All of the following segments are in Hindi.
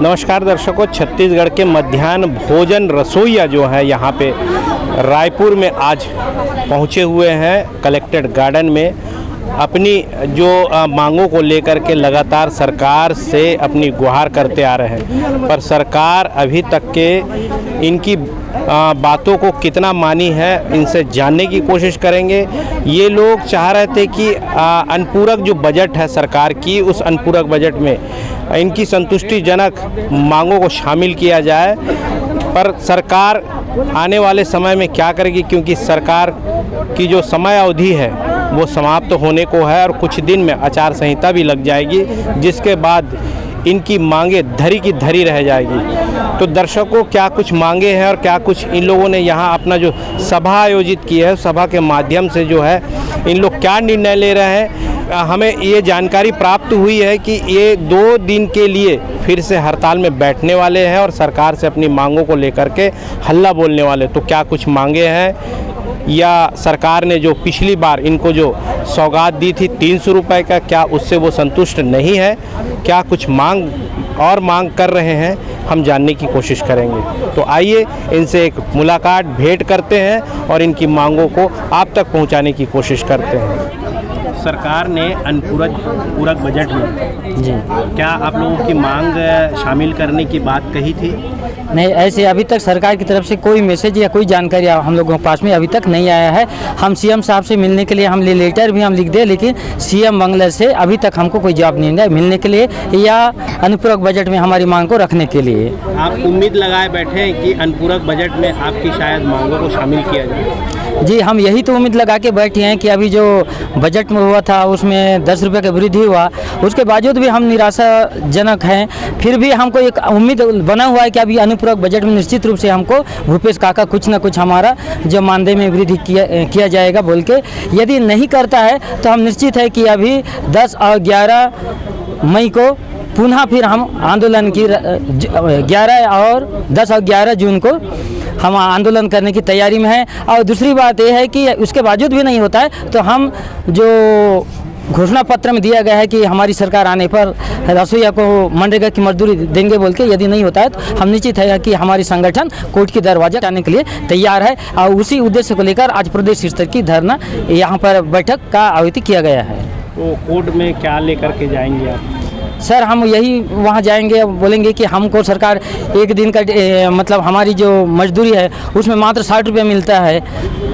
नमस्कार दर्शकों, छत्तीसगढ़ के मध्याह्न भोजन रसोइया जो है यहाँ पे रायपुर में आज पहुँचे हुए हैं कलेक्ट्रेट गार्डन में। अपनी जो मांगों को लेकर के लगातार सरकार से अपनी गुहार करते आ रहे हैं, पर सरकार अभी तक के इनकी बातों को कितना मानी है, इनसे जानने की कोशिश करेंगे। ये लोग चाह रहे थे कि अनुपूरक जो बजट है सरकार की, उस अनुपूरक बजट में इनकी संतुष्टिजनक मांगों को शामिल किया जाए, पर सरकार आने वाले समय में क्या करेगी, क्योंकि सरकार की जो समय अवधि है वो समाप्त होने को है और कुछ दिन में आचार संहिता भी लग जाएगी, जिसके बाद इनकी मांगे धरी की धरी रह जाएगी। तो दर्शकों, क्या कुछ मांगे हैं और क्या कुछ इन लोगों ने यहाँ अपना जो सभा आयोजित की है, सभा के माध्यम से जो है इन लोग क्या निर्णय ले रहे हैं, हमें ये जानकारी प्राप्त हुई है कि ये 2 दिन के लिए फिर से हड़ताल में बैठने वाले हैं और सरकार से अपनी मांगों को लेकर के हल्ला बोलने वाले। तो क्या कुछ मांगे हैं, या सरकार ने जो पिछली बार इनको जो सौगात दी थी 300 रुपये का, क्या उससे वो संतुष्ट नहीं है, क्या कुछ मांग कर रहे हैं, हम जानने की कोशिश करेंगे। तो आइए इनसे एक मुलाकात भेंट करते हैं और इनकी मांगों को आप तक पहुंचाने की कोशिश करते हैं। सरकार ने अनुपूरक बजट में जी क्या आप लोगों की मांग शामिल करने की बात कही थी? नहीं, ऐसे अभी तक सरकार की तरफ से कोई मैसेज या कोई जानकारी हम लोगों के पास में अभी तक नहीं आया है। हम सीएम साहब से मिलने के लिए हम लेटर भी हम लिख दें, लेकिन सीएम बंगले से अभी तक हमको कोई जवाब नहीं है मिलने के लिए या अनुपूरक बजट में हमारी मांग को रखने के लिए। आप उम्मीद लगाए बैठे हैं कि अनुपूरक बजट में आपकी शायद मांगों को शामिल किया जाए? जी, हम यही तो उम्मीद लगा के बैठे हैं कि अभी जो बजट में हुआ था उसमें 10 रुपये की वृद्धि हुआ, उसके बावजूद भी हम निराशाजनक हैं। फिर भी हमको एक उम्मीद बना हुआ है कि अभी अनुपूरक बजट में निश्चित रूप से हमको भूपेश काका कुछ न कुछ हमारा जो मानदेय में वृद्धि किया जाएगा बोल के। यदि नहीं करता है तो हम निश्चित है कि अभी 10 और 11 मई को पुनः फिर हम आंदोलन की 11 और 10 और 11 जून को हम आंदोलन करने की तैयारी में हैं। और दूसरी बात यह है कि उसके बावजूद भी नहीं होता है तो हम जो घोषणा पत्र में दिया गया है कि हमारी सरकार आने पर रसोइया को मनरेगा की मजदूरी देंगे बोल के, यदि नहीं होता है तो हम निश्चित है कि हमारी संगठन कोर्ट की दरवाजा आने के लिए तैयार है। और उसी उद्देश्य को लेकर आज प्रदेश स्तर की धरना यहाँ पर बैठक का आयोजित किया गया है। तो कोर्ट में क्या लेकर के जाएंगे आप? सर, हम यही वहाँ जाएंगे, बोलेंगे कि हमको सरकार एक दिन का मतलब हमारी जो मजदूरी है उसमें मात्र 60 रुपये मिलता है,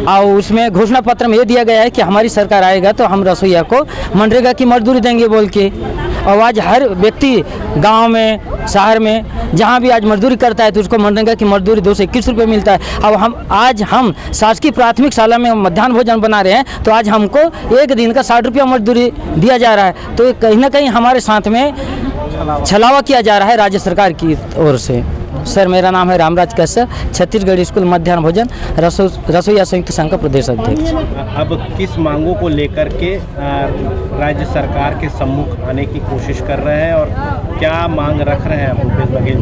और उसमें घोषणा पत्र में ये दिया गया है कि हमारी सरकार आएगा तो हम रसोइया को मनरेगा की मजदूरी देंगे बोल के। और आज हर व्यक्ति गांव में, शहर में जहां भी आज मजदूरी करता है तो उसको मनरेगा की मजदूरी 221 रुपये मिलता है। अब हम शासकीय प्राथमिक शाला में मध्याह्न भोजन बना रहे हैं तो आज हमको एक दिन का 60 रुपया मजदूरी दिया जा रहा है। तो कहीं ना कहीं हमारे साथ में छलावा किया जा रहा है राज्य सरकार की ओर से। सर, मेरा नाम है रामराज कैसर, छत्तीसगढ़ स्कूल मध्याह्न भोजन रसोइया संयुक्त संघ का प्रदेश अध्यक्ष। अब किस मांगों को लेकर के राज्य सरकार के सम्मुख आने की कोशिश कर रहे हैं और क्या मांग रख रहे हैं भूपेश बघेल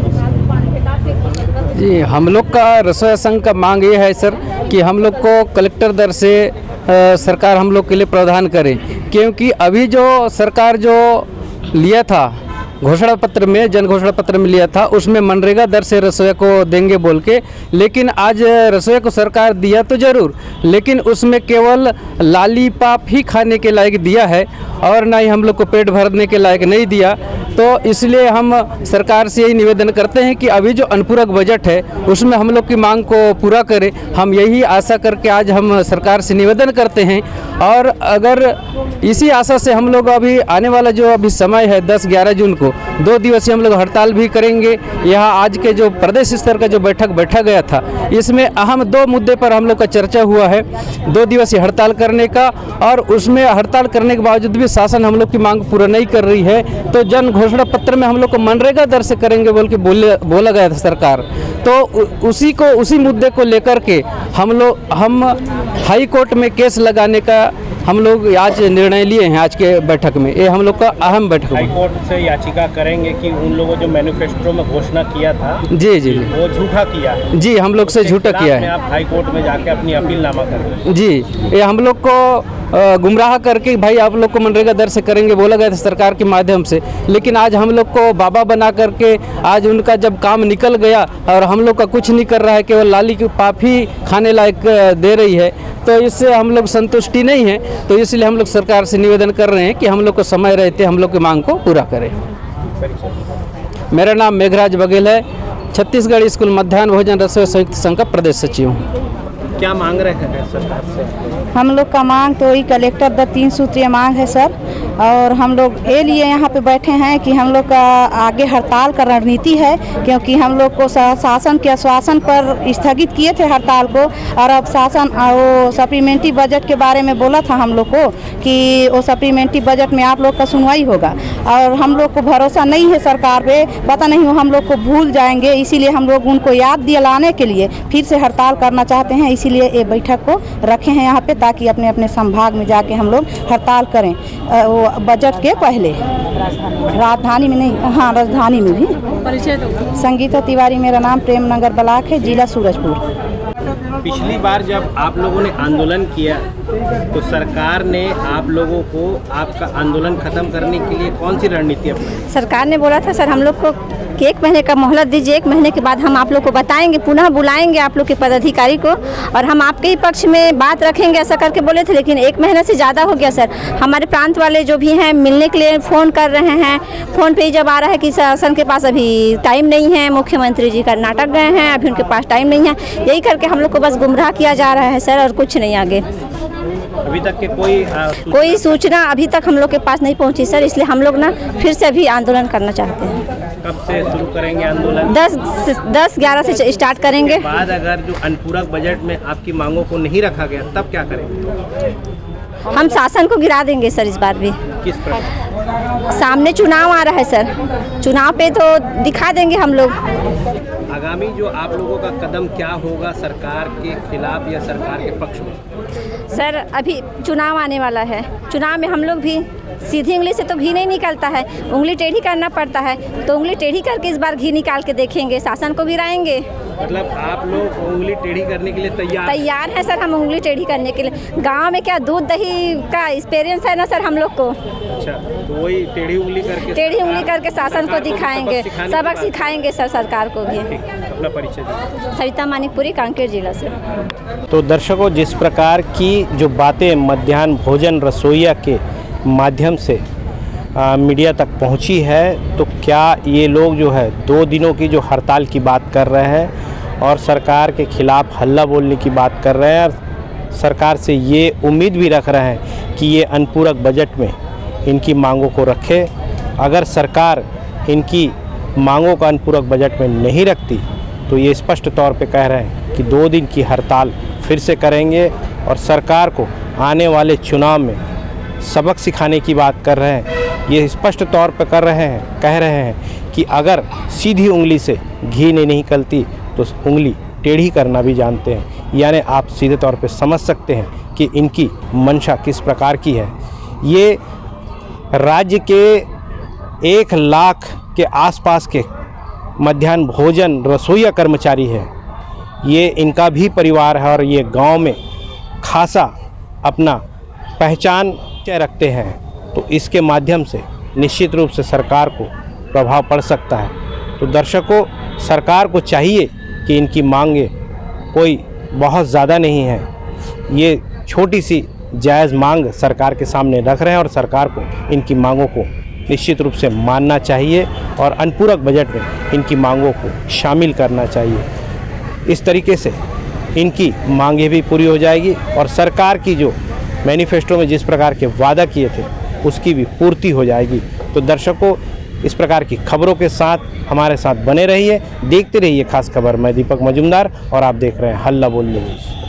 जी? जी, हम लोग का रसोइया संघ का मांग ये है सर कि हम लोग को कलेक्टर दर से सरकार हम लोग के लिए प्रावधान करे, क्योंकि अभी जो सरकार जो लिया था घोषणा पत्र में, जन घोषणा पत्र में लिया था, उसमें मनरेगा दर से रसोइया को देंगे बोल के, लेकिन आज रसोइया को सरकार दिया तो ज़रूर, लेकिन उसमें केवल लालीपाप ही खाने के लायक दिया है और ना ही हम लोग को पेट भरने के लायक नहीं दिया। तो इसलिए हम सरकार से यही निवेदन करते हैं कि अभी जो अनुपूरक बजट है उसमें हम लोग की मांग को पूरा करें। हम यही आशा करके आज हम सरकार से निवेदन करते हैं, और अगर इसी आशा से हम लोग अभी आने वाला जो अभी समय है 10-11 जून को 2 दिवसीय हम लोग हड़ताल भी करेंगे। यहाँ आज के जो प्रदेश स्तर का जो बैठक बैठा गया था, इसमें अहम 2 मुद्दे पर हम लोग का चर्चा हुआ है, 2 दिवसीय हड़ताल करने का, और उसमें हड़ताल करने के बावजूद भी शासन हम लोग की मांग पूरा नहीं कर रही है। तो जन घोषणा पत्र में हम लोग को मनरेगा दर से करेंगे बोल के बोला गया था सरकार, तो उसी मुद्दे को लेकर के हम हाई कोर्ट में केस लगाने का हम लोग आज निर्णय लिए हैं आज के बैठक में। ये हम लोग का अहम बैठक हाई है। कोर्ट से याचिका करेंगे कि उन लोगों जो मैनिफेस्टो में घोषणा किया था जी जी वो झूठा किया है। जी, हम लोग से झूठा किया में है। आप हाई कोर्ट में जाके अपनी अपीलनामा करेंगे। जी, ये हम लोग को गुमराह करके भाई आप लोग को मनरेगा दर से करेंगे बोला गया था सरकार के माध्यम से, लेकिन आज हम लोग को बाबा बना करके आज उनका जब काम निकल गया और हम लोग का कुछ नहीं कर रहा है, केवल लाली की पाफी खाने लायक दे रही है, तो इससे हम लोग संतुष्टि नहीं है। तो इसलिए हम लोग सरकार से निवेदन कर रहे हैं कि हम लोग को समय रहते हम लोग की मांग को पूरा करें। मेरा नाम मेघराज बघेल है, छत्तीसगढ़ स्कूल मध्याह्न भोजन रसोई संयुक्त संघ का प्रदेश सचिव हूँ। क्या मांग रहे हैं सरकार से? हम लोग का मांग तो वही कलेक्टर द 3 सूत्रीय मांग है सर, और हम लोग ये लिए यहाँ पे बैठे हैं कि हम लोग का आगे हड़ताल का रणनीति है, क्योंकि हम लोग को शासन के आश्वासन पर स्थगित किए थे हड़ताल को, और अब शासन वो सप्लीमेंट्री बजट के बारे में बोला था हम लोग को कि वो सप्लीमेंट्री बजट में आप लोग का सुनवाई होगा, और हम लोग को भरोसा नहीं है सरकार पे, पता नहीं वो हम लोग को भूल जाएंगे, इसीलिए हम लोग उनको याद दिलाने के लिए फिर से हड़ताल करना चाहते हैं। इसीलिए ये बैठक को रखे हैं यहाँ पे, ताकि अपने अपने संभाग में जाके हम लोग हड़ताल करें वो बजट के पहले। राजधानी में नहीं, हाँ राजधानी में भी। संगीता तिवारी मेरा नाम, प्रेम नगर ब्लॉक है, जिला सूरजपुर। पिछली बार जब आप लोगों ने आंदोलन किया तो सरकार ने आप लोगों को आपका आंदोलन खत्म करने के लिए कौन सी रणनीति अपनाई? सरकार ने बोला था सर हम लोग को कि 1 महीने का मोहलत दीजिए, 1 महीने के बाद हम आप लोग को बताएंगे, पुनः बुलाएंगे आप लोग के पदाधिकारी को और हम आपके ही पक्ष में बात रखेंगे, ऐसा करके बोले थे। लेकिन 1 महीने से ज़्यादा हो गया सर। हमारे प्रांत वाले जो भी हैं मिलने के लिए फ़ोन कर रहे हैं, फ़ोन पे ही जब आ रहा है कि शासन के पास अभी टाइम नहीं है, मुख्यमंत्री जी कर्नाटक गए हैं, अभी उनके पास टाइम नहीं है। यही करके हम लोग को बस गुमराह किया जा रहा है सर, और कुछ नहीं आगे। अभी तक के कोई सूचना अभी तक हम लोग के पास नहीं पहुंची सर, इसलिए हम लोग ना फिर से अभी आंदोलन करना चाहते हैं। कब से शुरू करेंगे आंदोलन? 10-11 से स्टार्ट करेंगे। बाद अगर जो अनुपूरक बजट में आपकी मांगों को नहीं रखा गया तब क्या करेंगे? हम शासन को गिरा देंगे सर इस बार भी। किस प्रकार? सामने चुनाव आ रहा है सर, चुनाव पे तो दिखा देंगे हम लोग। आगामी जो आप लोगों का कदम क्या होगा, सरकार के खिलाफ या सरकार के पक्ष में? सर अभी चुनाव आने वाला है, चुनाव में हम लोग भी सीधी उंगली से तो घी नहीं निकलता है, उंगली टेढ़ी करना पड़ता है, तो उंगली टेढ़ी करके इस बार घी निकाल के देखेंगे, शासन को गिराएंगे। मतलब आप लोग उंगली टेढ़ी करने के लिए तैयार है सर। हम उंगली टेढ़ी करने के लिए, गांव में क्या दूध दही का एक्सपीरियंस है ना सर हम लोग को। अच्छा, तो वही टेढ़ी उंगली करके शासन को दिखाएंगे, सबक सिखाएंगे सर सरकार को भी। अपना परिचय दीजिए। सरिता मानिकपुरी, कांकेर जिला से। तो दर्शकों, जिस प्रकार की जो बातें मध्याह्न भोजन रसोइया के माध्यम से मीडिया तक पहुंची है, तो क्या ये लोग जो है 2 दिनों की जो हड़ताल की बात कर रहे हैं और सरकार के खिलाफ हल्ला बोलने की बात कर रहे हैं, और सरकार से ये उम्मीद भी रख रहे हैं कि ये अनुपूरक बजट में इनकी मांगों को रखे। अगर सरकार इनकी मांगों का अनुपूरक बजट में नहीं रखती तो ये स्पष्ट तौर पे कह रहे हैं कि 2 दिन की हड़ताल फिर से करेंगे और सरकार को आने वाले चुनाव में सबक सिखाने की बात कर रहे हैं। ये स्पष्ट तौर पर कह रहे हैं कि अगर सीधी उंगली से घी नहीं निकलती तो उंगली टेढ़ी करना भी जानते हैं। यानी आप सीधे तौर पे समझ सकते हैं कि इनकी मंशा किस प्रकार की है। ये राज्य के 1 लाख के आसपास के मध्याह्न भोजन रसोइया कर्मचारी है, ये इनका भी परिवार है और ये गांव में खासा अपना पहचान रखते हैं। तो इसके माध्यम से निश्चित रूप से सरकार को प्रभाव पड़ सकता है। तो दर्शकों, सरकार को चाहिए कि इनकी मांगे कोई बहुत ज़्यादा नहीं है, ये छोटी सी जायज़ मांग सरकार के सामने रख रहे हैं और सरकार को इनकी मांगों को निश्चित रूप से मानना चाहिए और अनुपूरक बजट में इनकी मांगों को शामिल करना चाहिए। इस तरीके से इनकी मांगें भी पूरी हो जाएगी और सरकार की जो मैनिफेस्टो में जिस प्रकार के वादा किए थे उसकी भी पूर्ति हो जाएगी। तो दर्शकों, इस प्रकार की खबरों के साथ हमारे साथ बने रहिए, देखते रहिए खास खबर। मैं दीपक मजुमदार और आप देख रहे हैं हल्ला बोल न्यूज़।